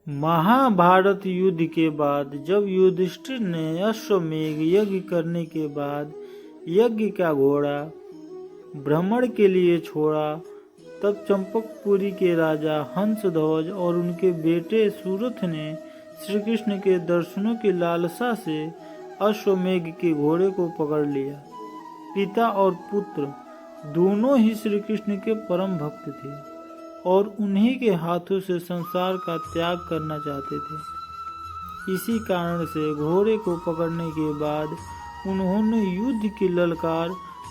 महाभारत युद्ध के बाद जब युधिष्ठिर ने अश्वमेध यज्ञ करने के बाद यज्ञ का घोड़ा भ्रमण के लिए छोड़ा, तब चंपकपुरी के राजा हंसध्वज और उनके बेटे सूरथ ने श्री कृष्ण के दर्शनों की लालसा से अश्वमेध के घोड़े को पकड़ लिया। पिता और पुत्र दोनों ही श्री कृष्ण के परम भक्त थे और उन्हीं के हाथों से संसार का त्याग करना चाहते थे। इसी कारण से घोड़े को पकड़ने के बाद उन्होंने युद्ध की ललकार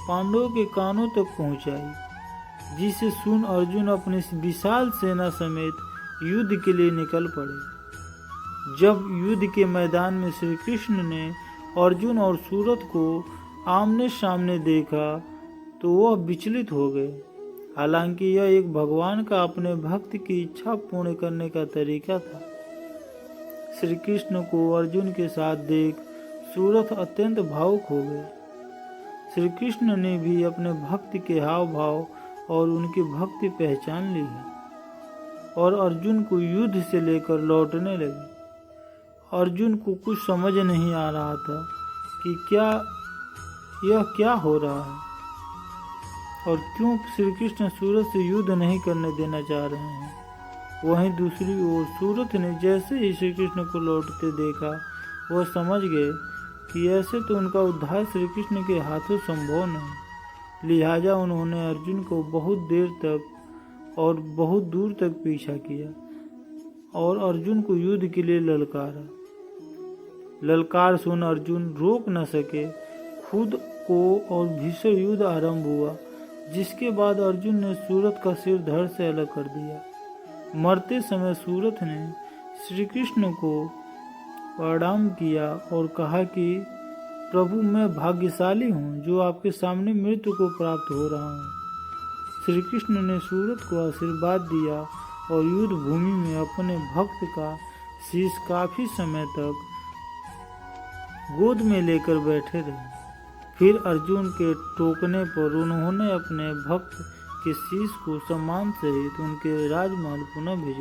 पांडवों के कानों तक पहुंचाई, जिसे सुन अर्जुन अपनी विशाल सेना समेत युद्ध के लिए निकल पड़े। जब युद्ध के मैदान में श्री कृष्ण ने अर्जुन और सूरथ को आमने सामने देखा तो वह विचलित हो गए। हालांकि यह एक भगवान का अपने भक्त की इच्छा पूर्ण करने का तरीका था। श्री कृष्ण को अर्जुन के साथ देख सूरथ अत्यंत भावुक हो गए। श्री कृष्ण ने भी अपने भक्त के हाव भाव और उनकी भक्ति पहचान ली है और अर्जुन को युद्ध से लेकर लौटने लगे। अर्जुन को कुछ समझ नहीं आ रहा था कि यह क्या हो रहा है और क्यों श्री कृष्ण सूरथ से युद्ध नहीं करने देना चाह रहे हैं। वहीं दूसरी ओर सूरथ ने जैसे ही श्री कृष्ण को लौटते देखा, वह समझ गए कि ऐसे तो उनका उद्धार श्री कृष्ण के हाथों संभव नहीं। लिहाजा उन्होंने अर्जुन को बहुत देर तक और बहुत दूर तक पीछा किया और अर्जुन को युद्ध के लिए ललकारा। ललकार सुन अर्जुन रोक न सके, खुद को और भीषण युद्ध आरंभ हुआ, जिसके बाद अर्जुन ने सूरथ का सिर धड़ से अलग कर दिया। मरते समय सूरथ ने श्री कृष्ण को प्रणाम किया और कहा कि प्रभु, मैं भाग्यशाली हूँ जो आपके सामने मृत्यु को प्राप्त हो रहा हूँ। श्री कृष्ण ने सूरथ को आशीर्वाद दिया और युद्ध भूमि में अपने भक्त का शीश काफी समय तक गोद में लेकर बैठे रहे। फिर अर्जुन के टोकने पर उन्होंने अपने भक्त के शीश को सम्मान सहित उनके राजमहल पुनः भेजा।